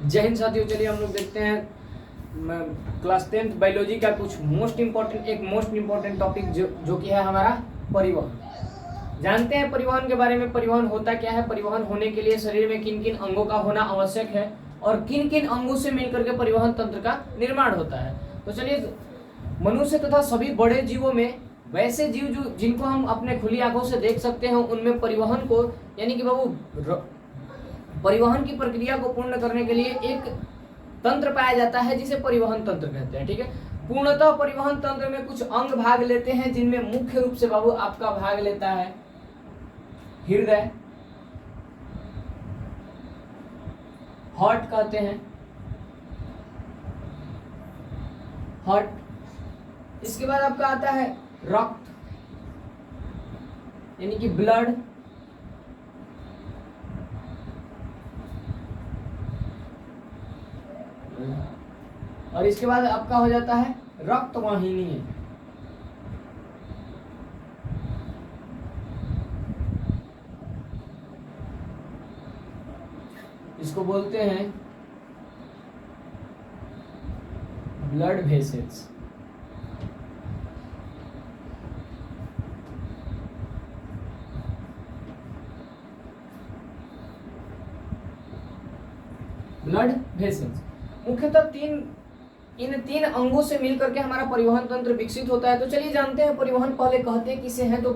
जय हिंद साथियों। चलिए हम लोग देखते हैं क्लास 10th बायोलॉजी का कुछ मोस्ट इम्पोर्टेंट टॉपिक जो कि है हमारा परिवहन। जानते हैं परिवहन के बारे में। परिवहन होता क्या है, परिवहन होने के लिए शरीर में किन किन अंगों का होना आवश्यक है और किन किन अंगों से मिलकर के परिवहन तंत्र का निर्माण होता है। तो चलिए, मनुष्य तथा सभी बड़े जीवों में वैसे जीव जो जिनको हम अपने खुली आंखों से देख सकते हैं उनमें परिवहन को यानी कि बाबू परिवहन की प्रक्रिया को पूर्ण करने के लिए एक तंत्र पाया जाता है जिसे परिवहन तंत्र कहते हैं। ठीक है, पूर्णतः परिवहन तंत्र में कुछ अंग भाग लेते हैं जिनमें मुख्य रूप से बाबू आपका भाग लेता है हृदय, हार्ट कहते हैं, हार्ट। इसके बाद आपका आता है रक्त यानी कि ब्लड, और इसके बाद आपका हो जाता है रक्त वाहिनी। इसको बोलते हैं ब्लड वेसल्स। ब्लड वेसल्स मुख्यतः इन तीन अंगों से मिलकर के हमारा परिवहन तंत्र विकसित होता है। तो चलिए जानते हैं परिवहन पहले कहते हैं किसे हैं। तो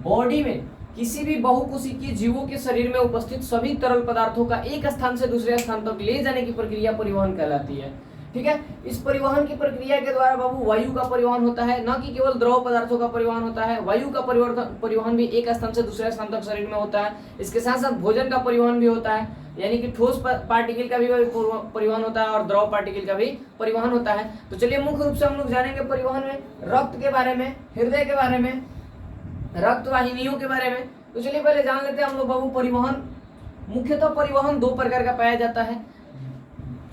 बॉडी में किसी भी बहुकोशिकीय जीवों के शरीर में उपस्थित सभी तरल पदार्थों का एक स्थान से दूसरे स्थान तक ले जाने की प्रक्रिया परिवहन कहलाती है। ठीक है, इस परिवहन की प्रक्रिया के द्वारा बाबू वायु का परिवहन होता है, न कि केवल द्रव पदार्थों का परिवहन होता है। वायु का परिवहन भी एक स्थान से दूसरे स्थान तक शरीर में होता है। इसके साथ साथ भोजन का परिवहन भी होता है, यानी कि ठोस पार्टिकल का भी परिवहन होता है और द्रव पार्टिकल का भी परिवहन होता है। तो चलिए मुख्य रूप से हम लोग जानेंगे परिवहन में रक्त के बारे में, हृदय के बारे में, रक्त वाहिनियों के बारे में। तो चलिए पहले जान लेते हैं हम लोग बाबू परिवहन। मुख्यतः परिवहन दो प्रकार का पाया जाता है।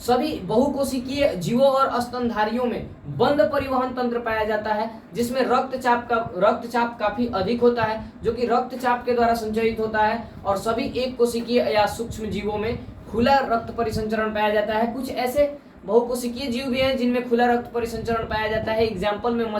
सभी बहुकोशिकीय जीवों और स्तनधारियों में बंद परिवहन तंत्र पाया जाता है जिसमें रक्तचाप काफी अधिक होता है जो कि रक्तचाप के द्वारा संचरित होता है, और सभी एक कोशिकीय या सूक्ष्म जीवों में खुला रक्त परिसंचरण पाया जाता है। कुछ ऐसे बहुकोशिकीय जीव भी हैं जिनमें खुला रक्त परिसंचरण पाया जाता है। एग्जाम्पल में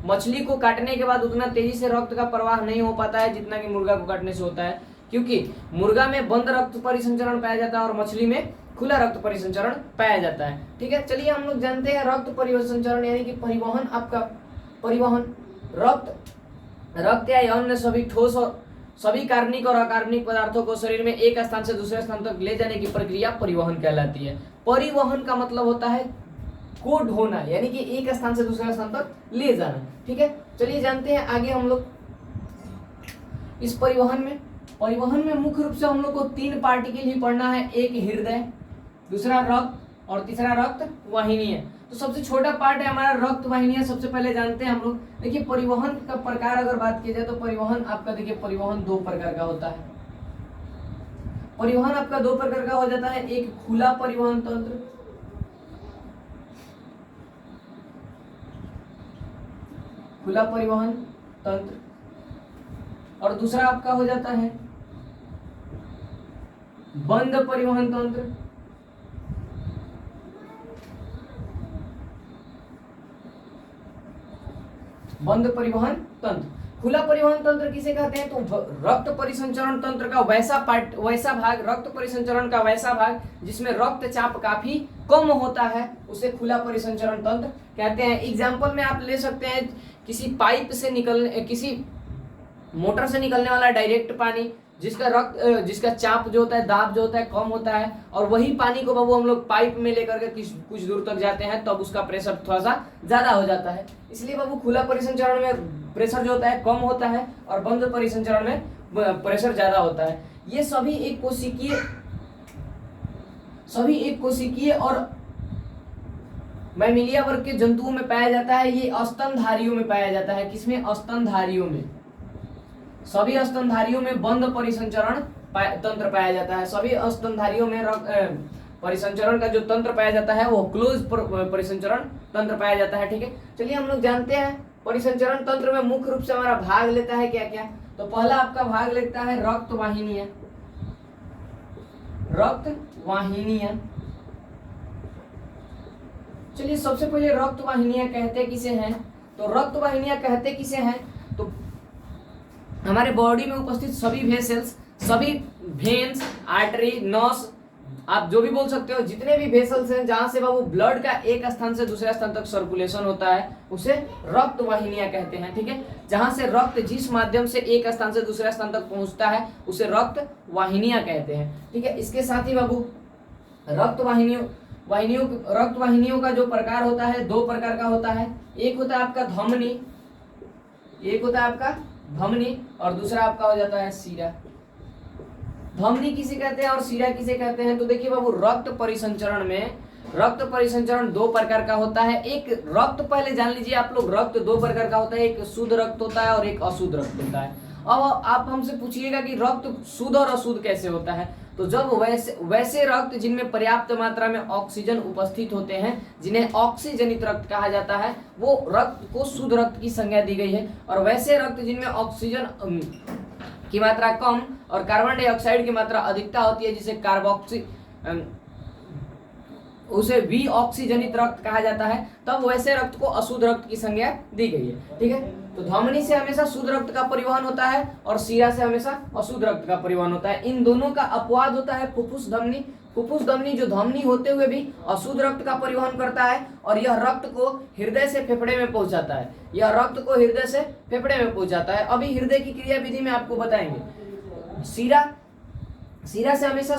मछली को काटने के बाद उतना तेजी से रक्त का प्रवाह नहीं हो पाता है जितना कि मुर्गा को काटने से होता है, क्योंकि मुर्गा में बंद रक्त परिसंचरण पाया जाता है और मछली में खुला रक्त परिसंचरण पाया जाता है। ठीक है, चलिए हम लोग जानते हैं रक्त परिसंचरण यानी कि परिवहन। आपका परिवहन रक्त या अन्य सभी ठोस और सभी कार्बनिक और अकार्बनिक पदार्थों को शरीर में एक स्थान से दूसरे स्थान तक ले जाने की प्रक्रिया परिवहन कहलाती है। परिवहन का मतलब होता है को ढोना, यानी कि एक स्थान से दूसरे स्थान तक ले जाना। ठीक है, चलिए जानते हैं आगे हम लोग इस परिवहन में मुख्य रूप से हम लोग को तीन पार्टिकल ही पढ़ना है। एक हृदय, दूसरा रक्त और तीसरा रक्त वाहिनी है। तो सबसे छोटा पार्ट है हमारा रक्त वाहिनी। सबसे पहले जानते हैं हम लोग, देखिए परिवहन का प्रकार अगर बात की जाए तो परिवहन आपका देखिए परिवहन दो प्रकार का होता है। परिवहन आपका दो प्रकार का हो जाता है, एक खुला परिवहन तंत्र, खुला परिवहन तंत्र, और दूसरा आपका हो जाता है बंद परिवहन तंत्र। बंद परिवहन तंत्र। खुला परिवहन तंत्र किसे कहते हैं? तो रक्त परिसंचरण तंत्र का वैसा भाग, रक्त परिसंचरण का वैसा भाग जिसमें रक्तचाप काफी कम होता है उसे खुला परिसंचरण तंत्र कहते हैं। एग्जाम्पल में आप ले सकते हैं किसी मोटर से निकलने वाला डायरेक्ट पानी जिसका चाप जो होता है, दाब जो होता है कम होता है, और वही पानी को बाबू हम लोग पाइप में लेकर के कुछ दूर तक जाते हैं तब उसका प्रेशर थोड़ा सा ज्यादा हो जाता है। इसलिए बाबू खुला परिसंचरण में प्रेशर जो होता है कम होता है और बंद परिसंचरण में प्रेशर ज्यादा होता है। ये सभी एक कोशिकीय और मैमिलिया वर्ग के जंतुओं में पाया जाता है। ये स्तनधारियों में पाया जाता है। किसमें? स्तनधारियों में। सभी स्तनधारियों में बंद परिसंचरण तंत्र पाया जाता है। सभी स्तनधारियों में परिसंचरण का जो तंत्र पाया जाता है वो क्लोज परिसंचरण तंत्र पाया जाता है। ठीक है, चलिए हम लोग जानते हैं परिसंचरण तंत्र में मुख्य रूप से हमारा भाग लेता है क्या क्या। तो पहला आपका भाग लेता है रक्त वाहिनी है। रक्त वाहिनियां। चलिए सबसे पहले रक्त वाहिनियां कहते किसे हैं? तो रक्त वाहिनियां कहते किसे हैं? तो हमारे बॉडी में उपस्थित सभी वेसल्स, सभी वेन्स, आर्टरी, नस, आप जो भी बोल सकते हो, जितने भी वेसल्स हैं जहां से बाबू ब्लड का एक स्थान से दूसरे स्थान तक सर्कुलेशन होता है उसे रक्त वाहिनियां कहते हैं। ठीक है, जहां से रक्त जिस माध्यम से एक स्थान से दूसरे स्थान तक पहुंचता है उसे रक्त वाहिनियां कहते हैं। ठीक है, इसके साथ ही बाबू रक्त वाहिनियों का जो प्रकार होता है, दो प्रकार का होता है। एक होता है आपका धमनी, और दूसरा आपका हो जाता है शिरा। धमनी किसे कहते हैं और शिरा किसे कहते हैं? तो देखिए बाबू, रक्त परिसंचरण दो प्रकार का होता है। एक रक्त, पहले जान लीजिए आप लोग, रक्त दो प्रकार का होता है, एक शुद्ध रक्त होता है और एक अशुद्ध रक्त होता है। अब आप हमसे पूछिएगा कि रक्त शुद्ध और अशुद्ध कैसे होता है? तो जब वैसे रक्त जिनमें पर्याप्त मात्रा में ऑक्सीजन उपस्थित होते हैं, जिन्हें ऑक्सीजनित रक्त कहा जाता है, वो रक्त को शुद्ध रक्त की संज्ञा दी गई है। और वैसे रक्त जिनमें ऑक्सीजन की मात्रा कम और कार्बन डाइऑक्साइड की मात्रा अधिकता होती है, जिसे उसे विऑक्सीजनित रक्त कहा जाता है, तब वैसे रक्त को अशुद्ध रक्त की संज्ञा दी गई है। ठीक है, तो धमनी से हमेशा शुद्ध रक्त का परिवहन होता है और शिरा से हमेशा अशुद्ध रक्त का परिवहन होता है। इन दोनों का अपवाद होता है फुफ्फुस धमनी, जो धमनी होते हुए भी अशुद्ध रक्त का परिवहन करता है और यह रक्त को हृदय से फेफड़े में पहुंचाता है। अभी हृदय की क्रियाविधि में आपको बताएंगे। शिरा से हमेशा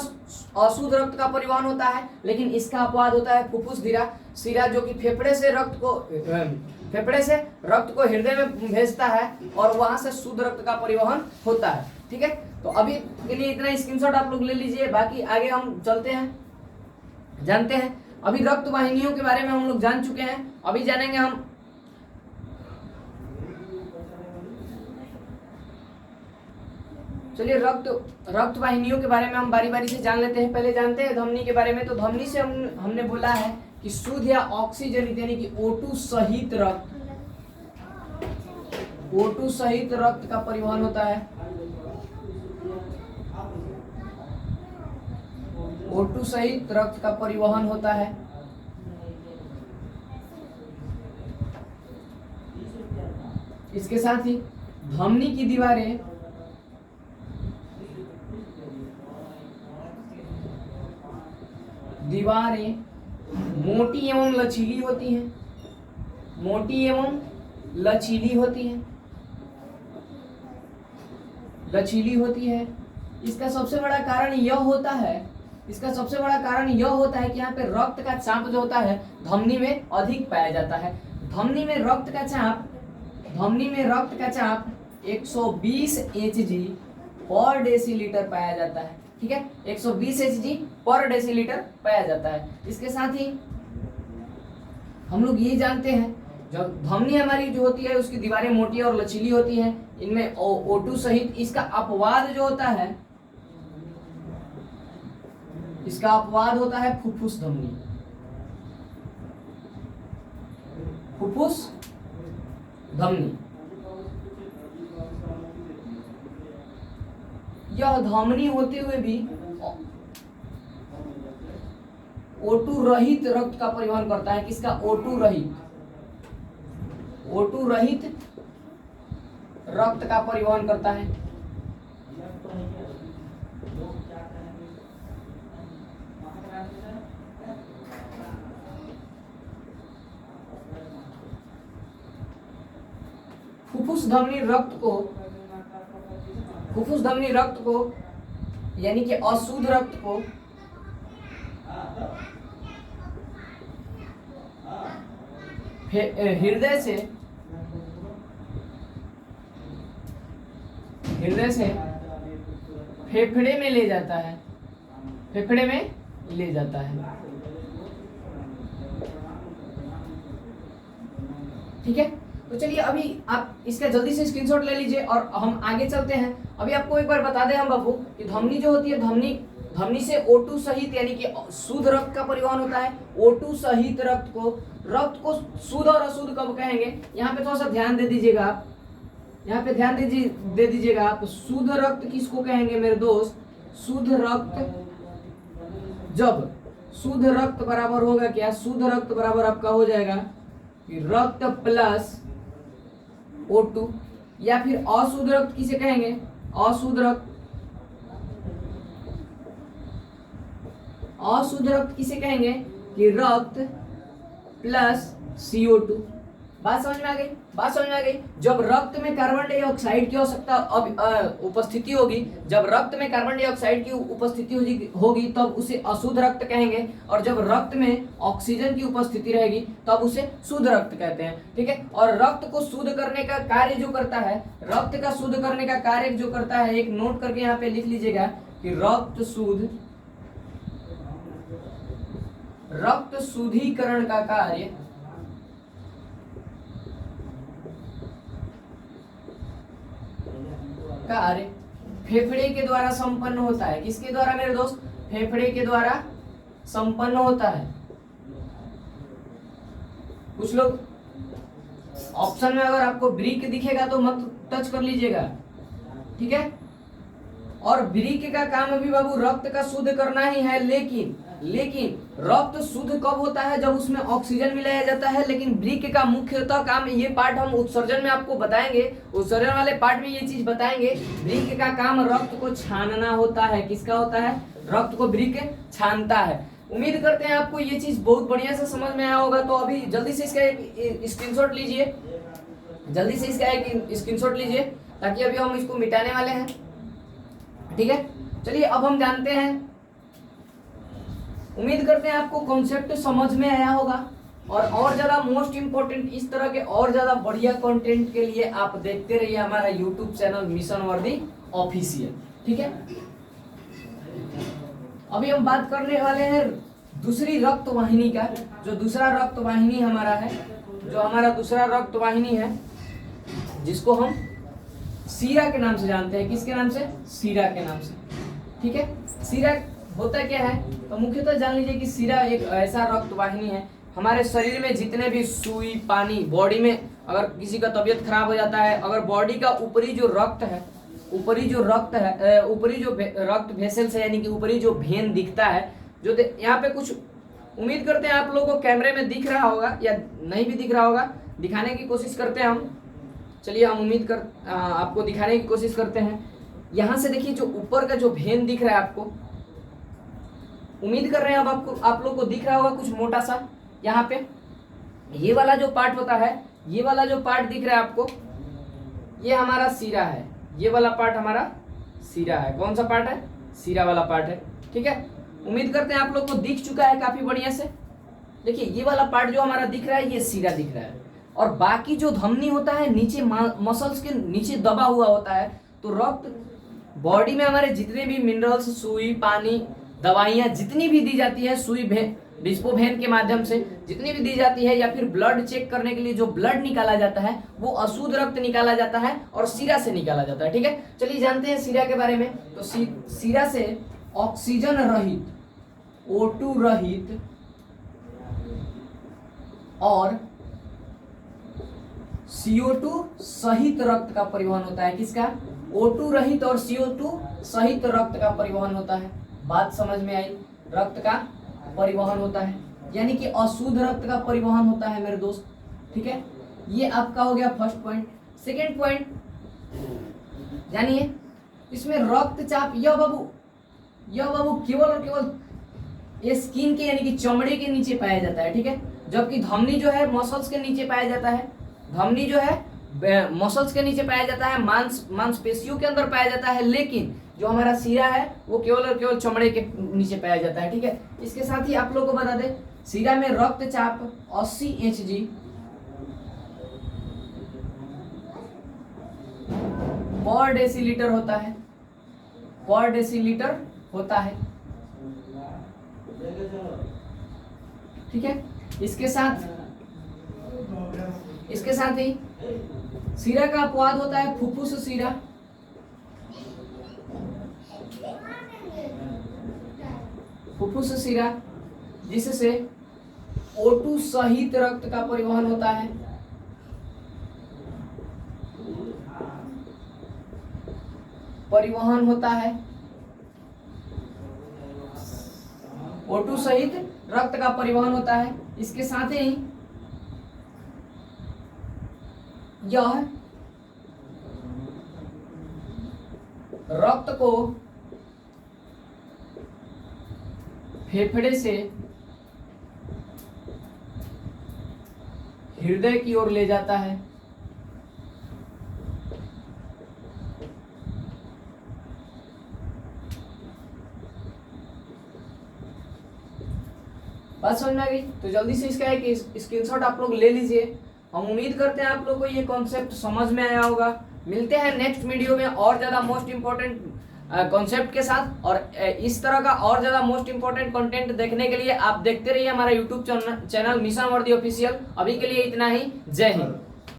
अशुद्ध रक्त का परिवहन होता है, लेकिन इसका अपवाद होता है फुफ्फुस शिरा, जो कि फेफड़े से रक्त को हृदय में भेजता है और वहां से शुद्ध रक्त का परिवहन होता है। ठीक है, तो अभी के लिए इतना स्क्रीनशॉट आप लोग ले लीजिए, बाकी आगे हम चलते हैं, जानते हैं। अभी रक्त वाहिनियों के बारे में हम लोग जान चुके हैं, अभी जानेंगे हम चलिए रक्त वाहिनियों के बारे में हम बारी बारी से जान लेते हैं। पहले जानते हैं धमनी के बारे में। तो धमनी से हमने बोला है कि शुद्ध या ऑक्सीजनित यानी कि O2 सहित रक्त का परिवहन होता है। O2 सहित रक्त का परिवहन होता है। इसके साथ ही धमनी की दीवारें मोटी एवं लचीली होती है। इसका सबसे बड़ा कारण यह होता है कि यहाँ पे रक्त का चाप जो होता है धमनी में अधिक पाया जाता है। धमनी में रक्त का चाप 120 Hg पर डेसीलीटर पाया जाता है। ठीक है, 120 Hg पर डेसीलीटर पाया जाता है। इसके साथ ही हम लोग ये जानते हैं, जब धमनी हमारी जो होती है उसकी दीवारें मोटी और लचीली होती हैं, इनमें O2 सहित। इसका अपवाद जो होता है, इसका अपवाद होता है फुफ्फुस धमनी। यह धमनी होते हुए भी O2 रहित रक्त का परिवहन करता है। किसका? O2 रहित रक्त का परिवहन करता है। फुफ्फुस धमनी रक्त को यानी कि अशुद्ध रक्त को हृदय से फेफड़े में ले जाता है। ठीक है, तो चलिए अभी आप इसका जल्दी से स्क्रीनशॉट ले लीजिए और हम आगे चलते हैं। अभी आपको एक बार बता दें हम बाबू कि धमनी जो होती है, धमनी से O2 सहित यानी कि शुद्ध रक्त का परिवहन होता है। O2 सहित रक्त को शुद्ध और अशुद्ध कब कहेंगे, यहाँ पे थोड़ा सा ध्यान दे दीजिएगा आप। यहाँ पे ध्यान दे दीजिएगा आप। शुद्ध रक्त किसको कहेंगे मेरे दोस्त? शुद्ध रक्त जब शुद्ध रक्त बराबर होगा क्या, शुद्ध रक्त बराबर आपका हो जाएगा कि रक्त प्लस O2, या फिर अशुद्ध रक्त किसे कहेंगे, अशुद्ध रक्त, अशुद्ध रक्त किसे कहेंगे कि रक्त प्लस CO2। बात समझ में आ गई, बात समझ में आ गई। जब रक्त में कार्बन डाइऑक्साइड की आवश्यकता अब उपस्थिति होगी, जब रक्त में कार्बन डाइऑक्साइड की उपस्थिति होगी तब उसे अशुद्ध रक्त कहेंगे, और जब रक्त में ऑक्सीजन की उपस्थिति रहेगी तब उसे शुद्ध रक्त कहते हैं, ठीक है। और रक्त को शुद्ध करने का कार्य जो करता है, रक्त का शुद्ध करने का कार्य जो करता है, एक नोट करके यहाँ पे लिख लीजिएगा कि रक्त शुद्धिकरण का कार्य फेफड़े के द्वारा संपन्न होता है। किसके द्वारा मेरे दोस्त, फेफड़े के द्वारा संपन्न होता है। कुछ लोग ऑप्शन में अगर आपको ब्रिक दिखेगा तो मत टच कर लीजिएगा, ठीक है। और ब्रिक का काम अभी बाबू रक्त का शुद्ध करना ही है, लेकिन रक्त शुद्ध कब होता है, जब उसमें ऑक्सीजन मिलाया जाता है। लेकिन ब्रिक का मुख्यतः काम, ये पार्ट हम उत्सर्जन में आपको बताएंगे, उत्सर्जन वाले पार्ट में ये चीज बताएंगे। ब्रिक का काम रक्त को छानना होता है। किसका होता है, रक्त को ब्रिक छानता है। उम्मीद करते हैं आपको ये चीज बहुत बढ़िया से समझ में आया होगा। तो अभी जल्दी से इसका एक स्क्रीनशॉट लीजिए, जल्दी से इसका एक स्क्रीनशॉट लीजिए, ताकि अभी हम इसको मिटाने वाले हैं, ठीक है। चलिए अब हम जानते हैं, उम्मीद करते हैं आपको कॉन्सेप्ट समझ में आया होगा। और ज्यादा मोस्ट इंपोर्टेंट इस तरह के और ज्यादा बढ़िया कंटेंट के लिए आप देखते रहिए हमारा यूट्यूब चैनल मिशन वर्दी ऑफिशियल, ठीक है। अभी हम बात करने वाले हैं दूसरी रक्त वाहिनी का। जो दूसरा रक्त वाहिनी हमारा है, जो हमारा दूसरा रक्त वाहिनी है, जिसको हम सीरा के नाम से जानते हैं। किसके नाम से, सीरा के नाम से, ठीक है। सीरा होता क्या है, तो मुख्यतः जान लीजिए कि सीरा एक ऐसा रक्त वाहिनी है, हमारे शरीर में जितने भी सुई पानी, बॉडी में अगर किसी का तबीयत खराब हो जाता है, अगर बॉडी का ऊपरी जो रक्त है, ऊपरी जो रक्त वेसल्स है, यानी कि ऊपरी जो भेन दिखता है, जो यहाँ पे कुछ उम्मीद करते हैं आप लोगों को कैमरे में दिख रहा होगा या नहीं भी दिख रहा होगा, दिखाने की कोशिश करते हैं हम। चलिए हम आपको दिखाने की कोशिश करते हैं। यहाँ से देखिए जो ऊपर का जो भेन दिख रहा है आपको, उम्मीद कर रहे हैं अब आप लोग को दिख रहा होगा कुछ मोटा सा। यहाँ पे ये वाला जो पार्ट होता है, ये वाला जो पार्ट दिख रहा है आपको, ये हमारा सीरा है। ये वाला पार्ट हमारा सीरा है। कौन सा पार्ट है, सीरा वाला पार्ट है, ठीक है। उम्मीद करते हैं आप लोग को दिख चुका है काफी बढ़िया से। देखिए ये वाला पार्ट जो हमारा दिख रहा है, ये सीरा दिख रहा है, और बाकी जो धमनी होता है नीचे मसल्स के नीचे दबा हुआ होता है। तो रक्त बॉडी में हमारे जितने भी मिनरल्स, सुई पानी, दवाइयाँ जितनी भी दी जाती है, सुई डिस्पोवेन के माध्यम से जितनी भी दी जाती है, या फिर ब्लड चेक करने के लिए जो ब्लड निकाला जाता है, वो अशुद्ध रक्त निकाला जाता है और सीरा से निकाला जाता है, ठीक है। चलिए जानते हैं सीरा के बारे में। तो सीरा से ऑक्सीजन रहित, O2 रहित और CO2 सहित रक्त का परिवहन होता है। किसका, O2 रहित और CO2 सहित रक्त का परिवहन होता है। बात समझ में आई, रक्त का परिवहन होता है, यानी कि अशुद्ध रक्त का परिवहन होता है मेरे दोस्त, ठीक है। ये आपका हो गया फर्स्ट पॉइंट। सेकेंड पॉइंट जानिए, इसमें रक्तचाप यह बाबू केवल और केवल ये स्किन के यानी कि चमड़े के नीचे पाया जाता है, ठीक है। जबकि धमनी जो है मसल्स के नीचे पाया जाता है, धमनी जो है मसल्स के नीचे पाया जाता है, मांसपेशियों के अंदर पाया जाता है। लेकिन जो हमारा सीरा है वो केवल और केवल चमड़े के नीचे पाया जाता है, ठीक है। इसके साथ ही आप लोगों को बता दें, सीरा में रक्तचाप 80 Hg पर डेसीलीटर होता है, पर डेसीलीटर होता है, ठीक है। इसके साथ ही सीरा का अपवाद होता है फुफ्फुस सीरा, फुफ्फुस सीरा, जिससे O2 सहित रक्त का परिवहन होता है। O2 सहित रक्त का परिवहन होता है। इसके साथ ही यह रक्त को फेफड़े से हृदय की ओर ले जाता है। बात समझ में आ गई? तो जल्दी से इसका एक स्क्रीनशॉट आप लोग ले लीजिए। हम उम्मीद करते हैं आप लोग को ये कॉन्सेप्ट समझ में आया होगा। मिलते हैं नेक्स्ट वीडियो में और ज़्यादा मोस्ट इम्पोर्टेंट कॉन्सेप्ट के साथ। और इस तरह का और ज़्यादा मोस्ट इम्पोर्टेंट कंटेंट देखने के लिए आप देखते रहिए हमारा यूट्यूब चैनल मिशन वर्दी ऑफिशियल। अभी के लिए इतना ही। जय हिंद।